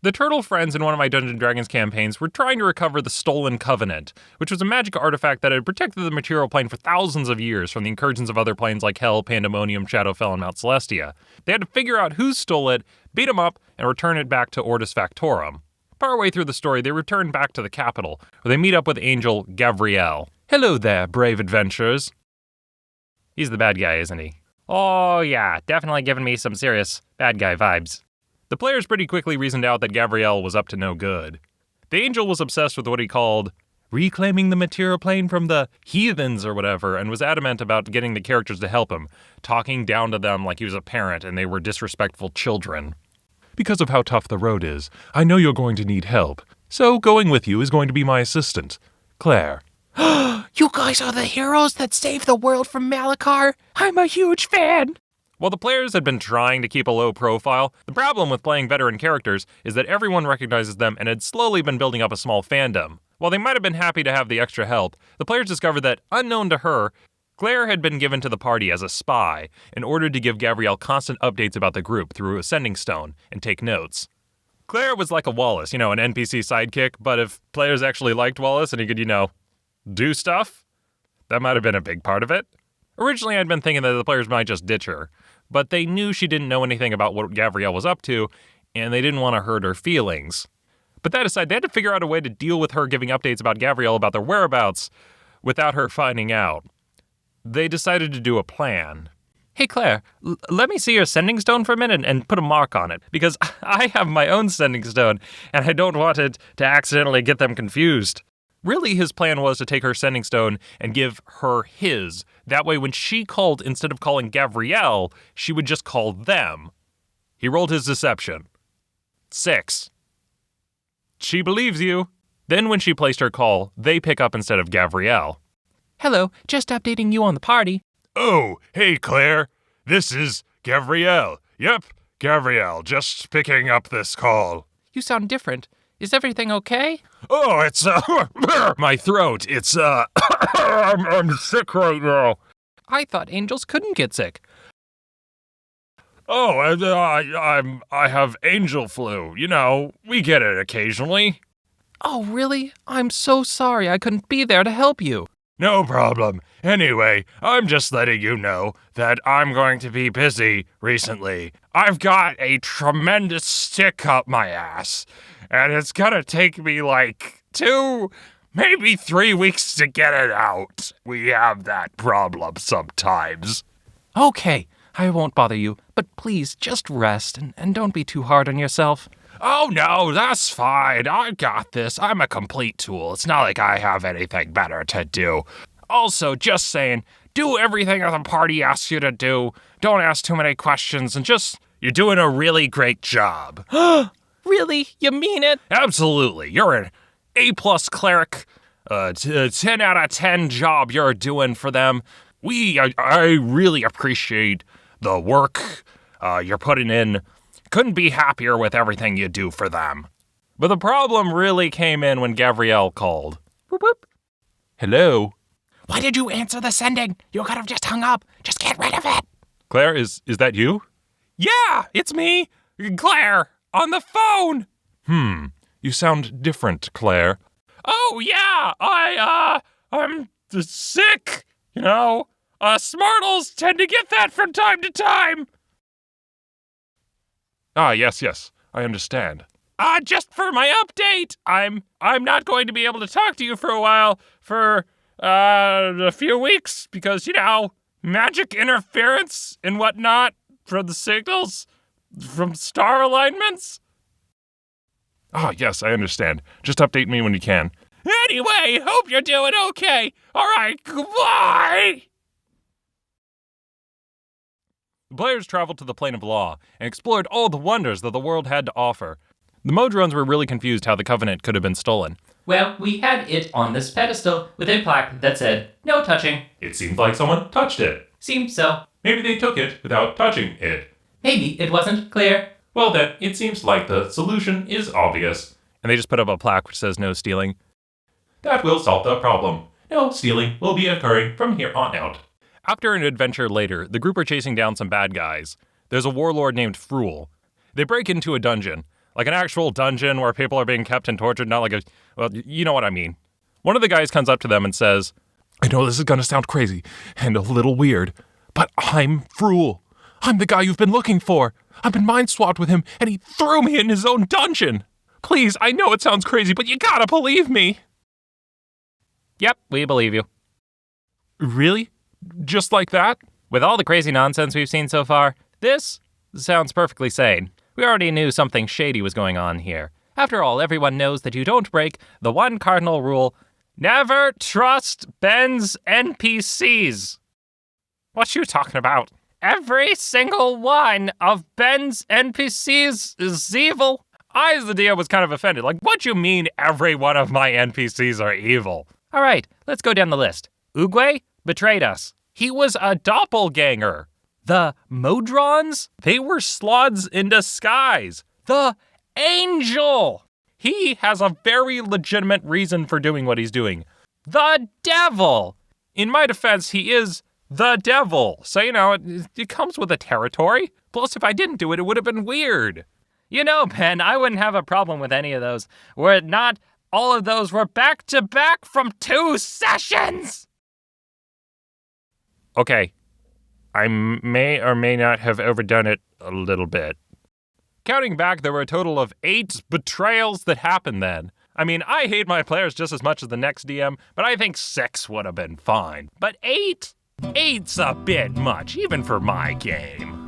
The Turtle Friends in one of my Dungeons & Dragons campaigns were trying to recover the Stolen Covenant, which was a magic artifact that had protected the material plane for thousands of years from the incursions of other planes like Hell, Pandemonium, Shadowfell, and Mount Celestia. They had to figure out who stole it, beat them up, and return it back to Ortus Factorum. Partway through the story, they return back to the capital, where they meet up with Angel Gavriel. Hello there, brave adventurers. He's the bad guy, isn't he? Oh yeah, definitely giving me some serious bad guy vibes. The players pretty quickly reasoned out that Gavriel was up to no good. The Angel was obsessed with what he called reclaiming the material plane from the heathens or whatever, and was adamant about getting the characters to help him, talking down to them like he was a parent and they were disrespectful children. Because of how tough the road is, I know you're going to need help, so going with you is going to be my assistant, Claire. You guys are the heroes that saved the world from Malachar? I'm a huge fan! While the players had been trying to keep a low profile, the problem with playing veteran characters is that everyone recognizes them and had slowly been building up a small fandom. While they might have been happy to have the extra help, the players discovered that, unknown to her, Claire had been given to the party as a spy in order to give Gavriel constant updates about the group through a sending stone and take notes. Claire was like a Wallace, an NPC sidekick, but if players actually liked Wallace and he could, do stuff, that might have been a big part of it. Originally, I'd been thinking that the players might just ditch her, but they knew she didn't know anything about what Gavriel was up to, and they didn't want to hurt her feelings. But that aside, they had to figure out a way to deal with her giving updates about Gavriel about their whereabouts without her finding out. They decided to do a plan. Hey Claire, let me see your sending stone for a minute and put a mark on it, because I have my own sending stone, and I don't want it to accidentally get them confused. Really, his plan was to take her sending stone and give her his. That way, when she called, instead of calling Gavriel, she would just call them. He rolled his deception. 6. She believes you. Then when she placed her call, they pick up instead of Gavriel. Hello, just updating you on the party. Oh, hey Claire. This is Gavriel. Yep, Gavriel, just picking up this call. You sound different. Is everything okay? Oh, it's, my throat. It's, I'm sick right now. I thought angels couldn't get sick. Oh, I have angel flu. We get it occasionally. Oh, really? I'm so sorry I couldn't be there to help you. No problem. Anyway, I'm just letting you know that I'm going to be busy recently. I've got a tremendous stick up my ass, and it's gonna take me like 2, maybe 3 weeks to get it out. We have that problem sometimes. Okay, I won't bother you, but please just rest and don't be too hard on yourself. Oh no, that's fine. I got this. I'm a complete tool. It's not like I have anything better to do. Also, just saying, do everything that the party asks you to do. Don't ask too many questions and you're doing a really great job. Really? You mean it? Absolutely. You're an A+ cleric. 10 out of 10 job you're doing for them. I really appreciate the work you're putting in. Couldn't be happier with everything you do for them. But the problem really came in when Gavriel called. Whoop whoop. Hello? Why did you answer the sending? You could have just hung up. Just get rid of it. Claire, is that you? Yeah, it's me, Claire, on the phone. You sound different, Claire. Oh yeah, I'm sick. Smartles tend to get that from time to time. Ah, yes, I understand. Just for my update, I'm not going to be able to talk to you for a while, for a few weeks, because, magic interference and whatnot from the signals from star alignments. Ah, yes, I understand. Just update me when you can. Anyway, hope you're doing okay. All right, goodbye. The players traveled to the Plane of Law and explored all the wonders that the world had to offer. The Modrons were really confused how the Covenant could have been stolen. Well, we had it on this pedestal with a plaque that said, "No touching." It seemed like someone touched it. Seemed so. Maybe they took it without touching it. Maybe it wasn't clear. Well then, it seems like the solution is obvious. And they just put up a plaque which says no stealing. That will solve the problem. No stealing will be occurring from here on out. After an adventure later, the group are chasing down some bad guys. There's a warlord named Fruel. They break into a dungeon. Like an actual dungeon where people are being kept and tortured, not like you know what I mean. One of the guys comes up to them and says, I know this is gonna sound crazy and a little weird, but I'm Fruel. I'm the guy you've been looking for. I've been mind-swapped with him, and he threw me in his own dungeon. Please, I know it sounds crazy, but you gotta believe me. Yep, we believe you. Really? Just like that? With all the crazy nonsense we've seen so far, this sounds perfectly sane. We already knew something shady was going on here. After all, everyone knows that you don't break the one cardinal rule: never trust Ben's NPCs. what you talking about? Every single one of Ben's NPCs is evil. I, as the DM, was kind of offended. Like, what do you mean every one of my NPCs are evil? All right, let's go down the list. Oogway betrayed us. He was a doppelganger. The Modrons? They were slugs in disguise. The Angel! He has a very legitimate reason for doing what he's doing. The Devil! In my defense, he is the devil. So, you know, it comes with a territory. Plus, if I didn't do it, it would have been weird. You know, Ben, I wouldn't have a problem with any of those, were it not all of those were back-to-back from 2 sessions! Okay, I may or may not have overdone it a little bit. Counting back, there were a total of 8 betrayals that happened then. I mean, I hate my players just as much as the next DM, but I think 6 would have been fine. But 8? 8's a bit much, even for my game.